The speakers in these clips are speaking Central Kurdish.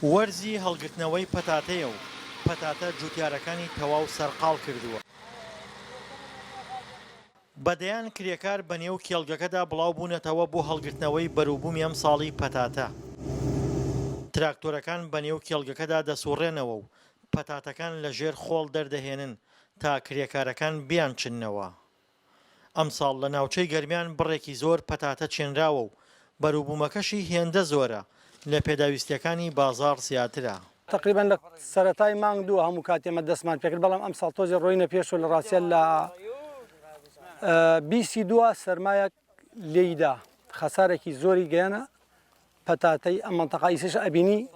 وەرزی هەڵگرتنەوەی پەتاتەیە و پەتاتە جوتیارەکانی تەواو سەرقاڵ کردووە. بەدەیان کرێکار بەنێو کێڵگەکەدا بڵاو بوونەتەوە بۆ هەڵگرتنەوەی بەرووبوومی ئەم ساڵی پەتاتە. تراکتۆرەکان بەنێو کێڵگەکەدا دەسوڕێنەوە و پەتاتەکان لە ژێر خۆڵ دەردەهێنن تا کرێکارەکان بیان چنەوە. ئەم ساڵ لە ناوچەی گەرمیان بڕێکی زۆر پەتاتە چێنراوە و بەرووبوومەکەشی هێندە زۆرە لە پێداویستیەکانی بازاڕ زیاترە. تقریبا لە سەرەتای مانگ دوو هەموو کاتێمە دەستمان پێکرد، بەڵام ئەم ساڵ تۆزی ڕۆینە پێشەوە لە ڕاستیە لە 22 سەرمایەک لێیدا خەسارێکی زۆری گەیانە پەتاتەی ئەم مەنتەقە ئیسش ئەبینی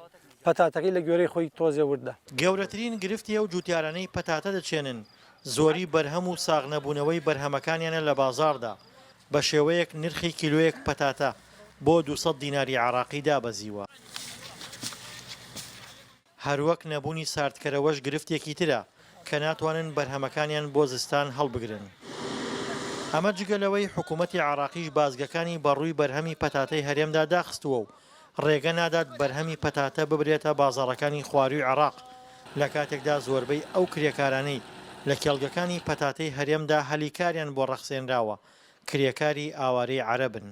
پەتاتەکەی لە گوێرەی خۆی تۆزێ وردە. گەورەترین گرفتیە و جوتیارانەی پەتاتە دەچێنن زۆری بەرهەم و ساغنەبوونەوەی بەرهەمەکانیانە لە بازاڕدا بە شێوەیەک نرخی کیلۆیەک پەتاتە بۆ 200 دیناری عراقی دابەزیوە. هەروەک نەبوونی ساردکەرەوەش گرفتێکی ترە کە ناتوانن بەرهەمەکانیان بۆ زستان هەڵبگرن. ئەمە جگەلەوەی حکوومەتی عراقیش بازگەکانی بەڕووی بەرهەمی پەتاتەی هەرێمدا داخستووە و ڕێگە نادات بەرهەمی پەتاتە ببرێتە بازاڕەکانی خواروی عراق لە کاتێکدا زۆربەی ئەو کرێکارانەی لە کێڵگەکانی پەتاتەی هەرێمدا هەلیکاریان بۆ ڕەخسێنراوە کرێکاری ئاوارەی عەرەبن.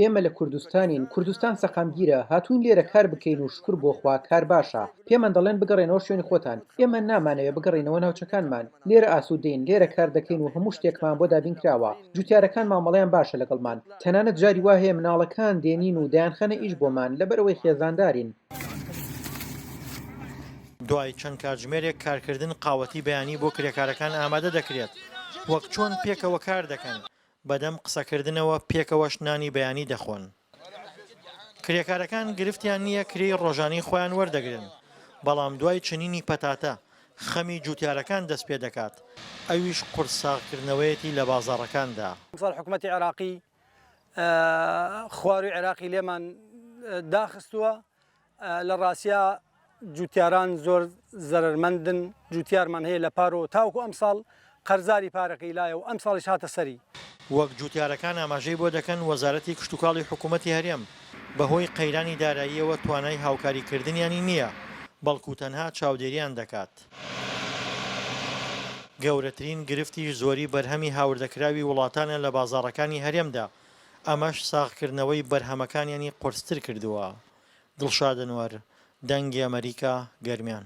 ئێمە لە کوردستانین، کوردستان سەقامگیرە، هاتوون لێرە کار بکەین و شکر بۆ خوا کار باشە. پێمان دەڵێن بگەڕێنەوە شوێنی خۆتان، ئێمە نامانەوێت بگەڕێنەوە ناوچەکانمان. لێرە ئاسوودەین، لێرە کار دەکەین و هەموو شتێکمان بۆ دابین کراوە. جوتیارەکان مامەڵەیان باشە لەگەڵمان، تەنانەت جاری وا هەیە مناڵەکان دێنین و دایانخەنە ئیش بۆمان لەبەرەوەی خێزاندارین. دوای چەند کاتژمێرێک کارکردن قاوەتی بەیانی بۆ کرێکارەکان ئامادە دەکرێت وەک چۆن پێکەوە کار دەکەن، بەدەم قسەکردنەوە پێکەوەش نانی بەیانی دەخۆن. کرێکارەکان گرفتیان نییە کرێی ڕۆژانەی خۆیان وەردەگرن، بەڵام دوای چنینی پەتاتە خەمی جوتیارەکان دەست پێ دەکات، ئەویش قورساغکردنەوەیەتی لە بازاڕەکاندا. ساڵ حکوومەتی عراقی خواروی عێراقی لێمان داخستووە، لە ڕاستیە جوتیاران زۆر زەرمەندن، جوتیارمان هەیە لە پارۆ تاوکو ئەم ساڵ قەرزاری پارەکەی لایە و ئەم ساڵیش هاتە سەری. وەک جوتیارەکان ئاماژەی بۆ دەکەن وەزارەتی کشتتوکاڵی حکوومەتی هەرێم بەهۆی قەیرانی داراییەوە توانای هاوکاریکردنیانی نییە، بەڵکو تەنها چاودێریان دەکات. گەورەترین گرفتی زۆری بەرهەمی هاوردەکراوی وڵاتانە لە بازاڕەکانی هەرێمدا، ئەمەش ساغکردنەوەی بەرهەمەکانیانی قورستر کردووە. دڵشاد ئەنوەر، دەنگی ئەمریکا، گەرمیان.